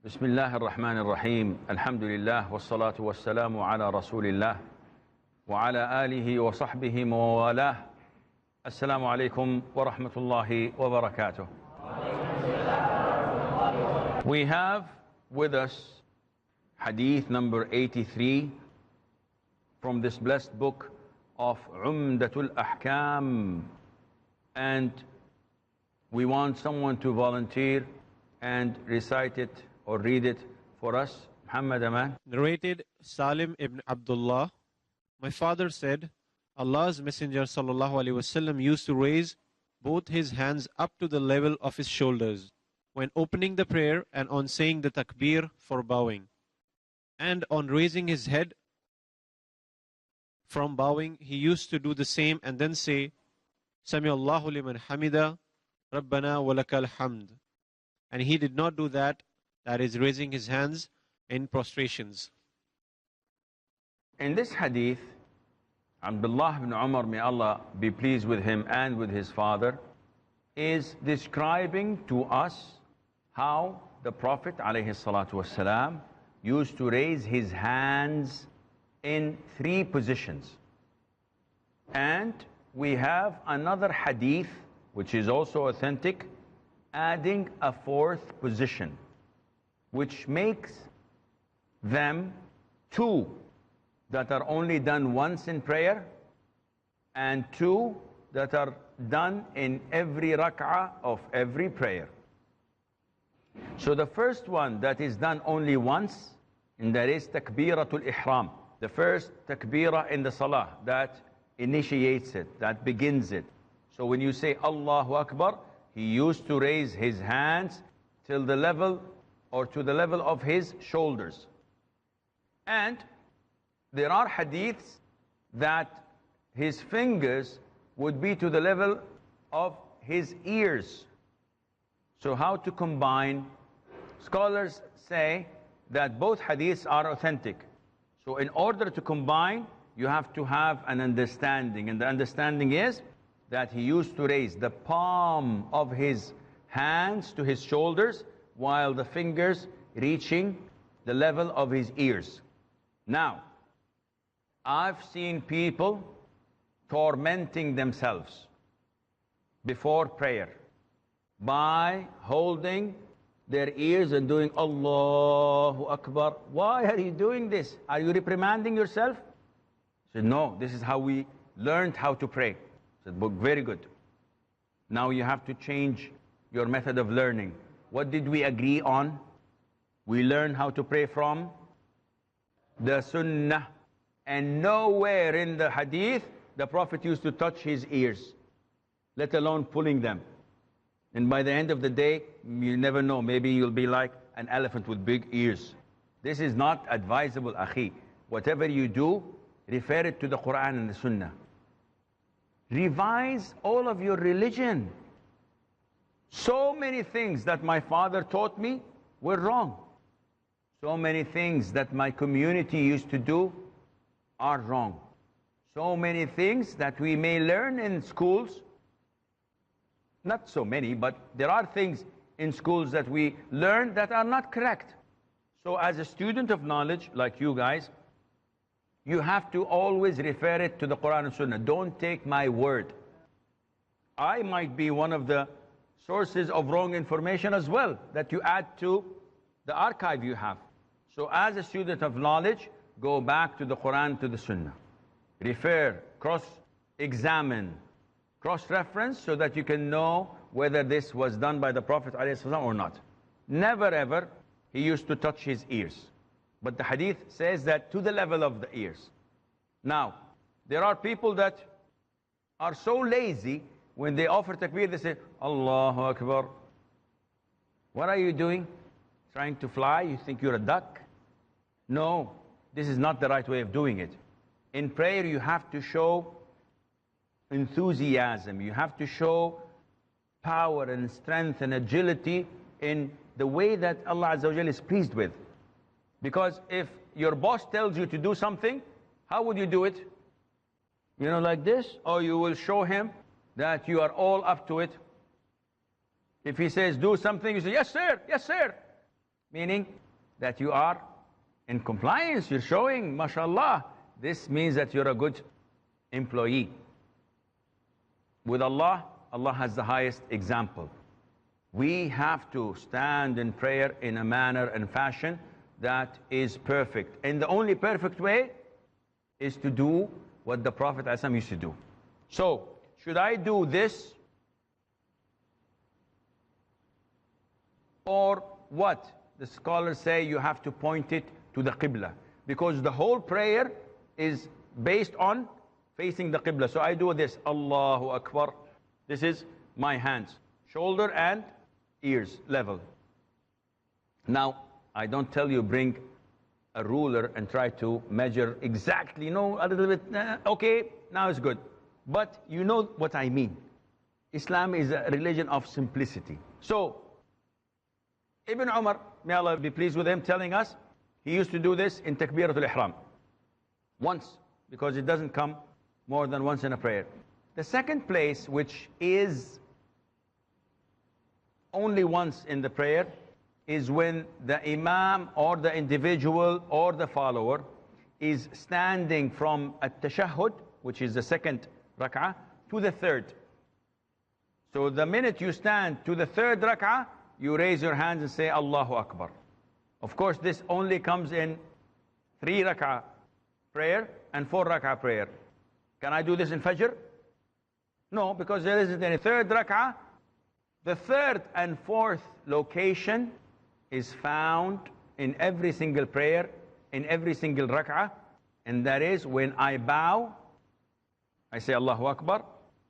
بسم الله الرحمن الرحيم الحمد لله والصلاة والسلام على رسول الله وعلى آله وصحبه وموالاه. السلام عليكم ورحمة الله وبركاته. We have with us hadith number 83 from this blessed book of Umdatul Ahkaam, and we want someone to volunteer and recite it or read it for us. Muhammad Aman. Narrated Salim ibn Abdullah. My father said, Allah's Messenger sallallahu alaihi wasallam used to raise both his hands up to the level of his shoulders when opening the prayer and on saying the takbir for bowing. And on raising his head from bowing, he used to do the same and then say, Sami Allahu liman hamida, Rabbana walakal hamd. And he did not do that is raising his hands in prostrations. In this hadith, Abdullah ibn Umar, may Allah be pleased with him and with his father, is describing to us how the Prophet ﷺ used to raise his hands in three positions. And we have another hadith, which is also authentic, adding a fourth position, which makes them two that are only done once in prayer and two that are done in every rak'ah of every prayer. So the first one that is done only once, and that is takbiratul ihram, the first takbirah in the salah that initiates it, that begins it. So when you say Allahu Akbar, he used to raise his hands till the level or to the level of his shoulders. And there are hadiths that his fingers would be to the level of his ears. So how to combine? Scholars say that both hadiths are authentic. So in order to combine, you have to have an understanding. And the understanding is that he used to raise the palm of his hands to his shoulders while the fingers reaching the level of his ears. Now, I've seen people tormenting themselves before prayer by holding their ears and doing Allahu Akbar. Why are you doing this? Are you reprimanding yourself? I said, no, this is how we learned how to pray. I said, book, very good. Now you have to change your method of learning. What did we agree on? We learn how to pray from the Sunnah. And nowhere in the hadith the Prophet used to touch his ears, let alone pulling them. And by the end of the day, you never know, maybe you'll be like an elephant with big ears. This is not advisable, akhi. Whatever you do, refer it to the Quran and the Sunnah. Revise all of your religion. So many things that my father taught me were wrong. So many things that my community used to do are wrong. So many things that we may learn in schools, not so many, but there are things in schools that we learn that are not correct. So as a student of knowledge, like you guys, you have to always refer it to the Quran and Sunnah. Don't take my word. I might be one of the sources of wrong information as well that you add to the archive you have. So as a student of knowledge, go back to the Quran, to the Sunnah. Refer, cross-examine, cross-reference so that you can know whether this was done by the Prophet ﷺ or not. Never ever he used to touch his ears. But the hadith says that to the level of the ears. Now, there are people that are so lazy, when they offer takbir, they say, Allahu Akbar. What are you doing? Trying to fly? You think you're a duck? No, this is not the right way of doing it. In prayer, you have to show enthusiasm. You have to show power and strength and agility in the way that Allah Azza wa Jalla is pleased with. Because if your boss tells you to do something, how would you do it? You know, like this? Or you will show him that you are all up to it. If he says do something, you say, yes sir, yes sir. meaning that you are in compliance, you're showing, mashallah. This means that you're a good employee. With Allah, Allah has the highest example. We have to stand in prayer in a manner and fashion that is perfect. And the only perfect way is to do what the Prophet ﷺ used to do. So, should I do this or what? The scholars say you have to point it to the Qibla, because the whole prayer is based on facing the Qibla. So I do this, Allahu Akbar. This is my hands, shoulder and ears level. Now, I don't tell you bring a ruler and try to measure exactly, no, a little bit, okay, now it's good. But you know what I mean. Islam is a religion of simplicity. So, Ibn Umar, may Allah be pleased with him, telling us he used to do this in Takbiratul Ihram. Once, because it doesn't come more than once in a prayer. The second place, which is only once in the prayer, is when the imam or the individual or the follower is standing from at-tashahhud, which is the second rak'ah, to the third. So the minute you stand to the third rak'ah, you raise your hands and say Allahu Akbar. Of course, this only comes in 3 rak'ah prayer and 4 rak'ah prayer. Can I do this in Fajr? No, because there isn't any third rak'ah. The third and fourth location is found in every single prayer, in every single rak'ah, and that is when I bow, I say Allahu Akbar,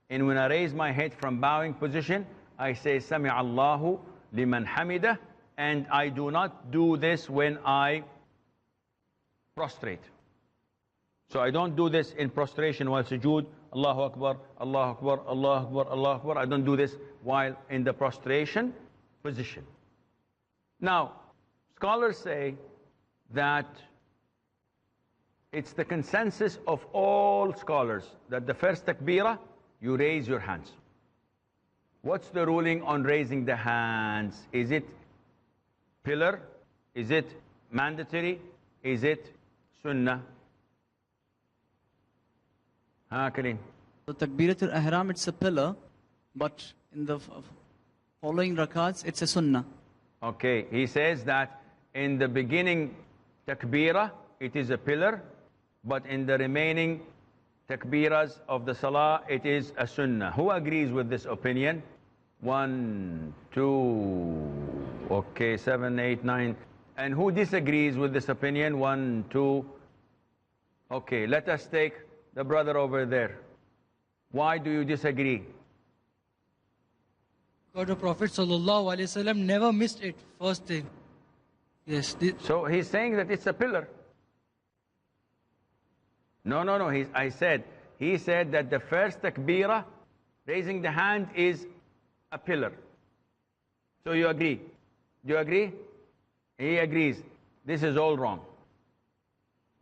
and when I raise my head from bowing position, I say Sami Allahu liman hamidah, and I do not do this when I prostrate. So I don't do this in prostration while sujood, Allahu Akbar, Allahu Akbar, Allahu Akbar, Allahu Akbar. I don't do this while in the prostration position. Now, scholars say that it's the consensus of all scholars that the first takbirah, you raise your hands. What's the ruling on raising the hands? Is it pillar? Is it mandatory? Is it sunnah? Kareem. So Takbiratul Ihram, it's a pillar, but in the following rakats, it's a sunnah. Okay, he says that in the beginning takbirah, it is a pillar, but in the remaining takbiras of the salah, it is a sunnah. Who agrees with this opinion? 1, 2, okay, 7, 8, 9. And who disagrees with this opinion? 1, 2. Okay, let us take the brother over there. Why do you disagree? God, the Prophet ﷺ never missed it, first thing. Yes. So he's saying that it's a pillar. No. He said that the first takbirah, raising the hand, is a pillar. So you agree? Do you agree? He agrees. This is all wrong.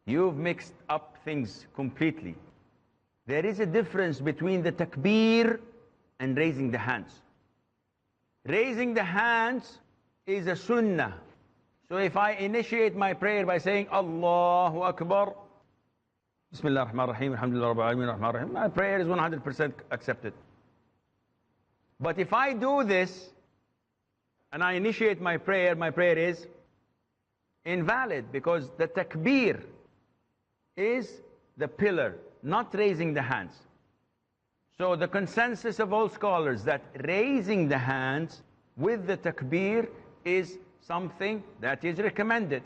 You've mixed up things completely. There is a difference between the takbir and raising the hands. Raising the hands is a sunnah. So if I initiate my prayer by saying Allahu Akbar, Bismillah ar-Rahman ar-Rahim, Alhamdulillah Rabbil Alameen ar-Rahman ar-Rahim, my prayer is 100% accepted. But if I do this and I initiate my prayer is invalid, because the takbir is the pillar, not raising the hands. So the consensus of all scholars that raising the hands with the takbir is something that is recommended.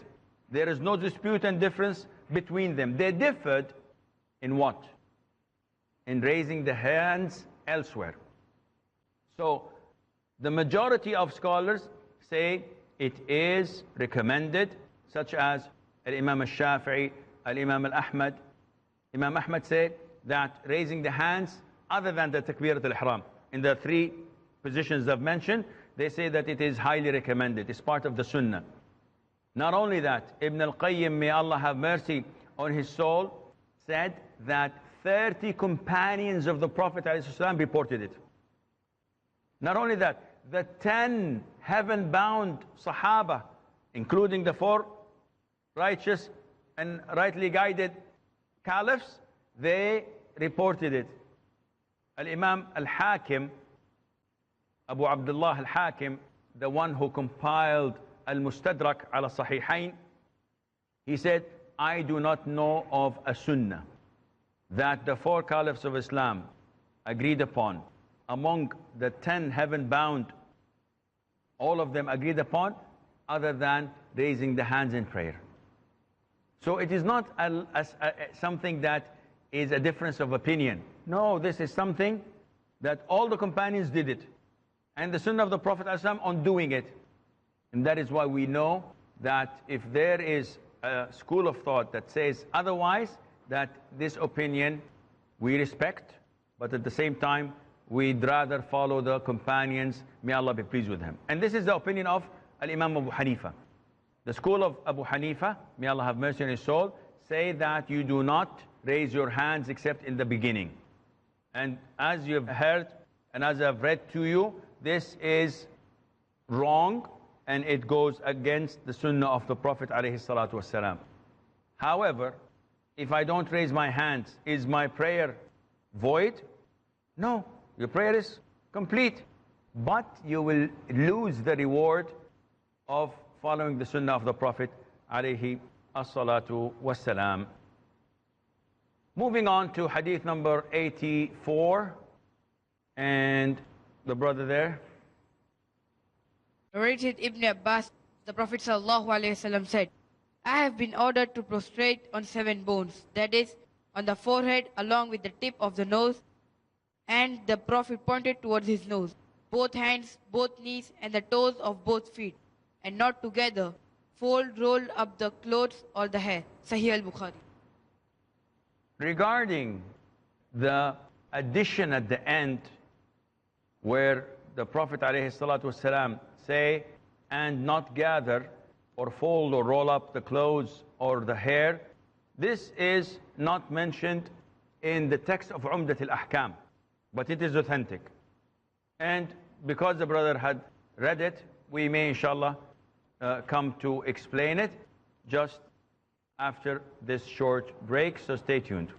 There is no dispute and difference between them. They differed in what? In raising the hands elsewhere. So the majority of scholars say it is recommended, such as Imam al-Shafi'i, Imam al-Ahmad. Imam Ahmad said that raising the hands other than the Takbirat al-Ihram, in the 3 positions I've mentioned, they say that it is highly recommended. It's part of the Sunnah. Not only that, Ibn al-Qayyim, may Allah have mercy on his soul, said that 30 companions of the Prophet ﷺ reported it. Not only that, the 10 heaven-bound Sahaba including the 4 righteous and rightly guided caliphs, they reported it. Al-Imam Al Hakeem, Abu Abdullah Al Hakeem, the one who compiled Al-Mustadrak ala Sahihain, he said, I do not know of a sunnah that the 4 caliphs of Islam agreed upon. Among the 10 heaven-bound, all of them agreed upon, other than raising the hands in prayer. So it is not something that is a difference of opinion. No, this is something that all the companions did it. And the sunnah of the Prophet ﷺ on doing it. And that is why we know that if there is a school of thought that says otherwise, that this opinion we respect, but at the same time, we'd rather follow the companions, may Allah be pleased with him. And this is the opinion of Al-Imam Abu Hanifa. The school of Abu Hanifa, may Allah have mercy on his soul, say that you do not raise your hands except in the beginning. And as you have heard, and as I've read to you, this is wrong, and it goes against the sunnah of the Prophet ﷺ. However, if I don't raise my hands, is my prayer void? No, your prayer is complete. But you will lose the reward of following the sunnah of the Prophet ﷺ. Moving on to hadith number 84. And the brother there. Narrated Ibn Abbas, the Prophet ﷺ said, I have been ordered to prostrate on 7 bones, that is, on the forehead along with the tip of the nose, and the Prophet pointed towards his nose, both hands, both knees, and the toes of both feet, and not together, roll up the clothes or the hair. Sahih al-Bukhari. Regarding the addition at the end, where the Prophet ﷺ say, and not gather or fold or roll up the clothes or the hair, this is not mentioned in the text of Umdatul Ahkaam, but it is authentic. And because the brother had read it, we may inshallah come to explain it just after this short break, so stay tuned.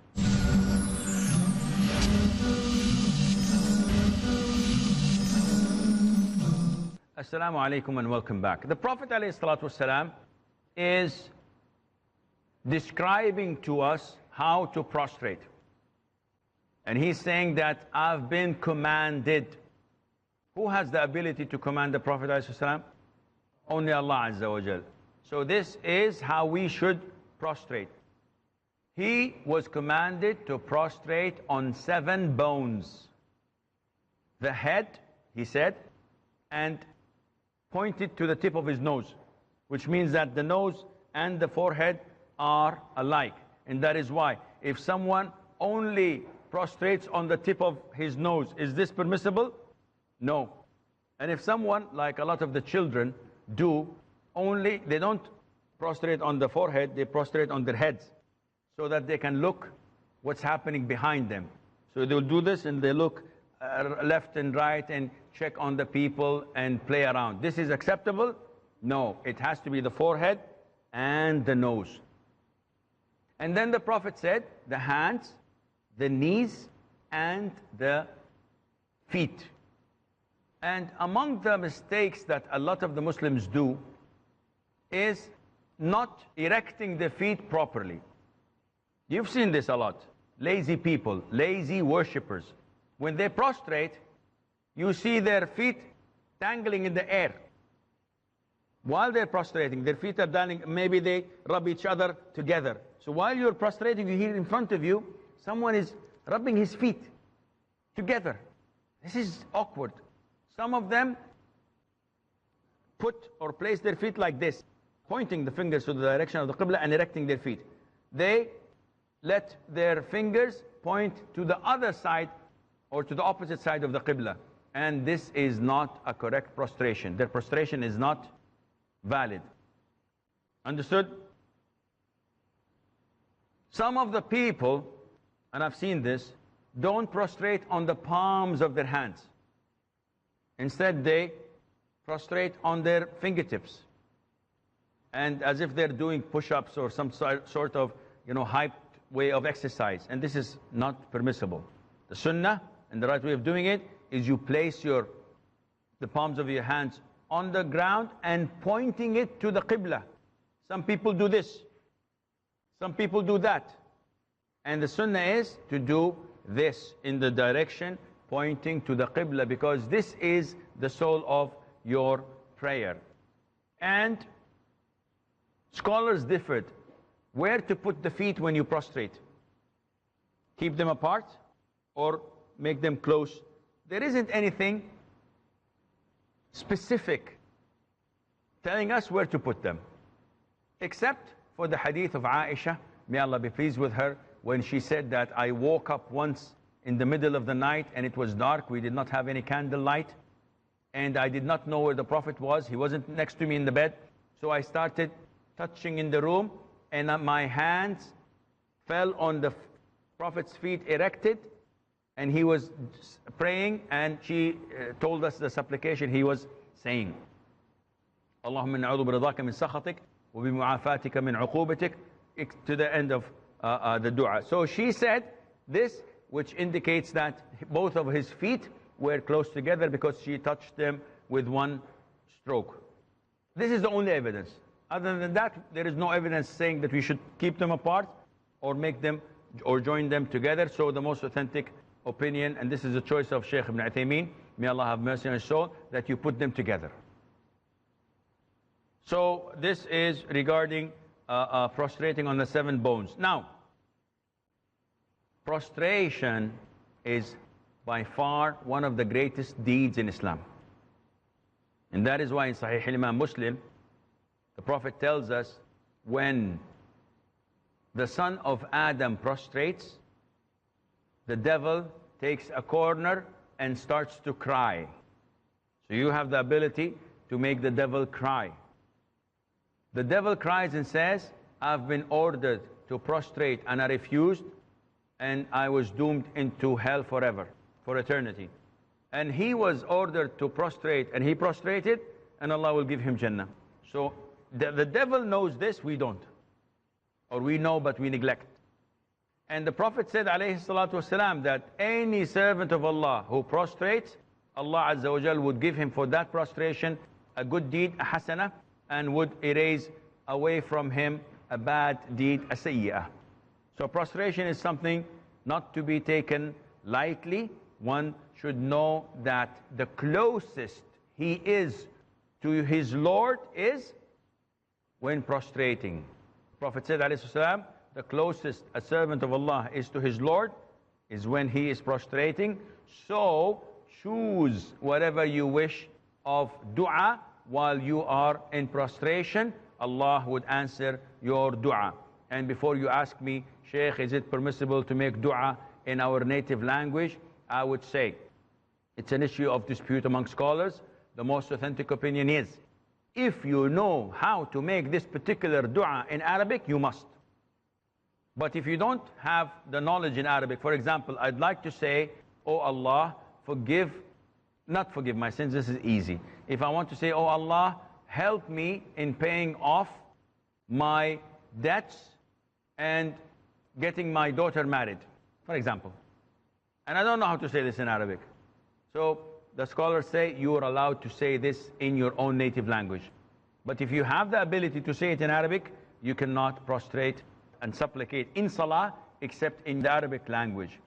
Assalamu alaikum and welcome back. The Prophet ﷺ is describing to us how to prostrate. And he's saying that I've been commanded. Who has the ability to command the Prophet ﷺ? Only Allah Azza wa Jal. So this is how we should prostrate. He was commanded to prostrate on 7 bones. The head, he said, and pointed to the tip of his nose, which means that the nose and the forehead are alike. And that is why, if someone only prostrates on the tip of his nose, is this permissible? No. And if someone, like a lot of the children do, only, they don't prostrate on the forehead, they prostrate on their heads, so that they can look what's happening behind them. So they'll do this and they look left and right and check on the people and play around. This is acceptable? No, it has to be the forehead and the nose. And then the Prophet said, the hands, the knees, and the feet. And among the mistakes that a lot of the Muslims do is not erecting the feet properly. You've seen this a lot. Lazy people, lazy worshippers. When they prostrate, you see their feet dangling in the air. While they're prostrating, their feet are dangling, maybe they rub each other together. So while you're prostrating, you hear in front of you, someone is rubbing his feet together. This is awkward. Some of them put or place their feet like this, pointing the fingers to the direction of the Qibla and erecting their feet. They let their fingers point to the other side or to the opposite side of the Qibla. And this is not a correct prostration. Their prostration is not valid. Understood? Some of the people, and I've seen this, don't prostrate on the palms of their hands. Instead, they prostrate on their fingertips. and as if they're doing push-ups or some sort of, hyped way of exercise. And this is not permissible. The sunnah and the right way of doing it is you place the palms of your hands on the ground and pointing it to the qibla. Some people do this. Some people do that. And the sunnah is to do this in the direction pointing to the qibla, because this is the soul of your prayer. And scholars differed where to put the feet when you prostrate. Keep them apart or make them close. There isn't anything specific telling us where to put them, except for the hadith of Aisha, may Allah be pleased with her, when she said that I woke up once in the middle of the night and it was dark. We did not have any candlelight, and I did not know where the Prophet was. He wasn't next to me in the bed. So I started touching in the room, and my hands fell on the Prophet's feet erected, and he was praying, and she told us the supplication he was saying. Allahumma inna a'udhu biridaka min sakhatik wa bimu'afatika min uqubatik, to the end of the dua. So she said this, which indicates that both of his feet were close together because she touched them with one stroke. This is the only evidence. Other than that, there is no evidence saying that we should keep them apart or make them or join them together. So the most authentic opinion, and this is the choice of Shaykh Ibn Uthaymeen, may Allah have mercy on his soul, that you put them together. So this is regarding prostrating on the 7 bones. Now, prostration is by far one of the greatest deeds in Islam. And that is why in Sahih Imam Muslim, the Prophet tells us, when the son of Adam prostrates, the devil takes a corner and starts to cry. So you have the ability to make the devil cry. The devil cries and says, I've been ordered to prostrate and I refused, and I was doomed into hell forever, for eternity. And he was ordered to prostrate, and he prostrated, and Allah will give him Jannah. So the devil knows this, we don't. Or we know, but we neglect. And the Prophet said, alayhi salatu wasalam, that any servant of Allah who prostrates, Allah Azza wa Jal would give him for that prostration a good deed, a hasanah, and would erase away from him a bad deed, a sayyah. So prostration is something not to be taken lightly. One should know that the closest he is to his Lord is when prostrating. The Prophet said, alayhi salam, the closest a servant of Allah is to his Lord is when he is prostrating. So choose whatever you wish of dua while you are in prostration. Allah would answer your dua. And before you ask me, Shaykh, is it permissible to make dua in our native language? I would say it's an issue of dispute among scholars. The most authentic opinion is, if you know how to make this particular dua in Arabic, you must. But if you don't have the knowledge in Arabic, for example, I'd like to say, oh Allah, not forgive my sins, this is easy. If I want to say, oh Allah, help me in paying off my debts and getting my daughter married, for example. And I don't know how to say this in Arabic. So the scholars say you are allowed to say this in your own native language. But if you have the ability to say it in Arabic, you cannot prostrate and supplicate in Salah except in the Arabic language.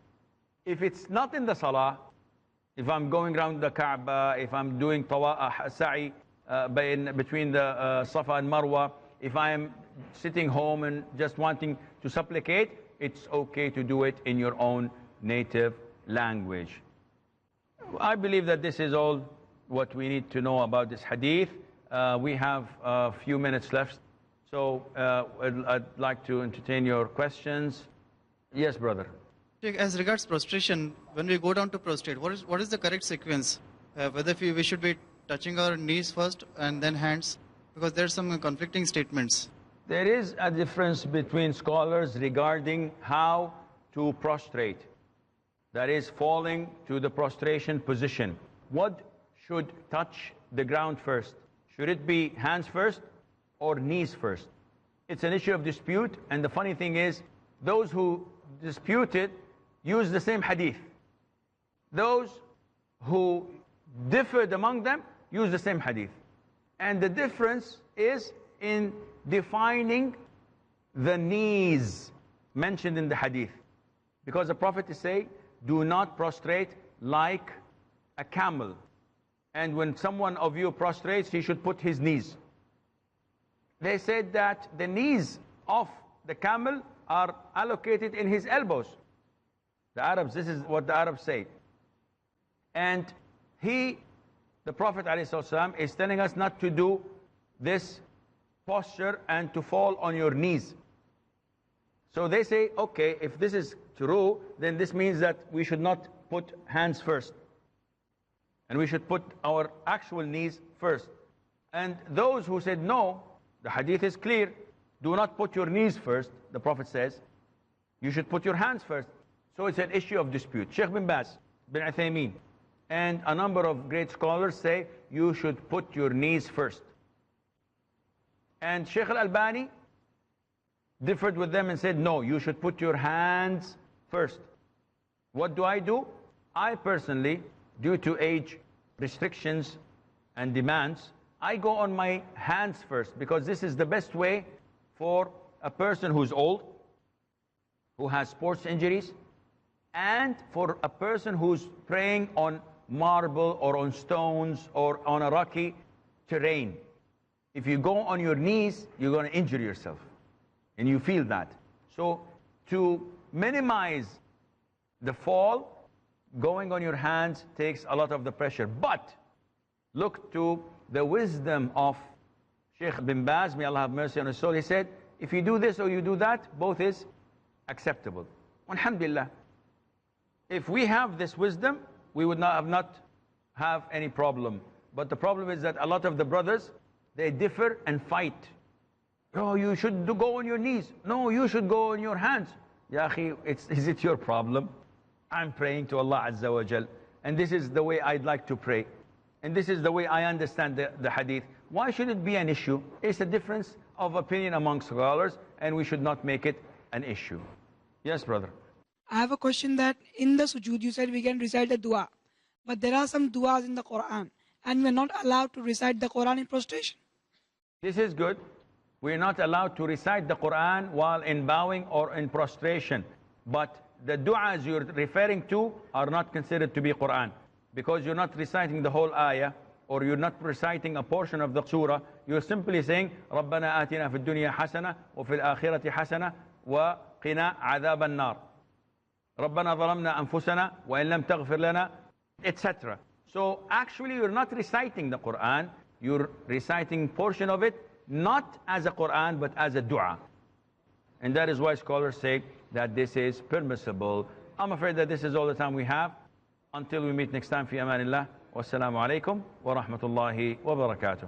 If it's not in the Salah, if I'm going around the Kaaba, if I'm doing sa'i between the Safa and Marwa, if I am sitting home and just wanting to supplicate, it's okay to do it in your own native language. I believe that this is all what we need to know about this hadith. We have a few minutes left, so I'd like to entertain your questions. Yes, brother. As regards prostration, when we go down to prostrate, what is the correct sequence? Whether we should be touching our knees first and then hands? Because there are some conflicting statements. There is a difference between scholars regarding how to prostrate. That is, falling to the prostration position. What should touch the ground first? Should it be hands first or knees first? It's an issue of dispute, and the funny thing is, those who dispute it use the same hadith. Those who differed among them use the same hadith. And the difference is in defining the knees mentioned in the hadith. Because the Prophet is saying, do not prostrate like a camel. And when someone of you prostrates, he should put his knees. They said that the knees of the camel are allocated in his elbows. The Arabs, this is what the Arabs say. And the Prophet ﷺ is telling us not to do this posture and to fall on your knees. So they say, okay, if this is true, then this means that we should not put hands first. And we should put our actual knees first. And those who said, no, the hadith is clear, do not put your knees first, the Prophet says, you should put your hands first. So it's an issue of dispute. Sheikh bin Baz, bin Uthaymeen, and a number of great scholars say you should put your knees first. And Sheikh al-Albani differed with them and said, no, you should put your hands first. What do? I personally, due to age restrictions and demands, I go on my hands first, because this is the best way for a person who's old, who has sports injuries, and for a person who's praying on marble or on stones or on a rocky terrain. If you go on your knees, you're going to injure yourself, and you feel that. So to minimize the fall, going on your hands takes a lot of the pressure. But look to the wisdom of Sheikh bin Baz, may Allah have mercy on his soul. He said, if you do this or you do that, both is acceptable. Alhamdulillah. If we have this wisdom, we would not have any problem. But the problem is that a lot of the brothers, they differ and fight. Oh, you should go on your knees. No, you should go on your hands. Ya akhi, is it your problem? I'm praying to Allah Azza wa Jal, and this is the way I'd like to pray. And this is the way I understand the hadith. Why should it be an issue? It's a difference of opinion among scholars, and we should not make it an issue. Yes, brother. I have a question that in the sujood you said we can recite the dua. But there are some duas in the Quran, and we're not allowed to recite the Quran in prostration. This is good. We're not allowed to recite the Quran while in bowing or in prostration. But the du'as you're referring to are not considered to be Quran, because you're not reciting the whole ayah, or you're not reciting a portion of the surah. You're simply saying, رَبَّنَا آتِنَا فِي الدُّنْيَا حَسَنَةً وَفِي الْآخِرَةِ حَسَنَةً وَقِنَا عَذَابَ النَّارِ رَبَّنَا ظَلَمْنَا أَنفُسَنَا وَإِن لَمْ تَغْفِرْ لَنَا, etc. So actually you're not reciting the Quran, you're reciting portion of it, not as a Quran, but as a dua. And that is why scholars say that this is permissible. I'm afraid that this is all the time we have. Until we meet next time, fi amanillah. Wassalamu alaikum wa rahmatullahi wa barakatuh.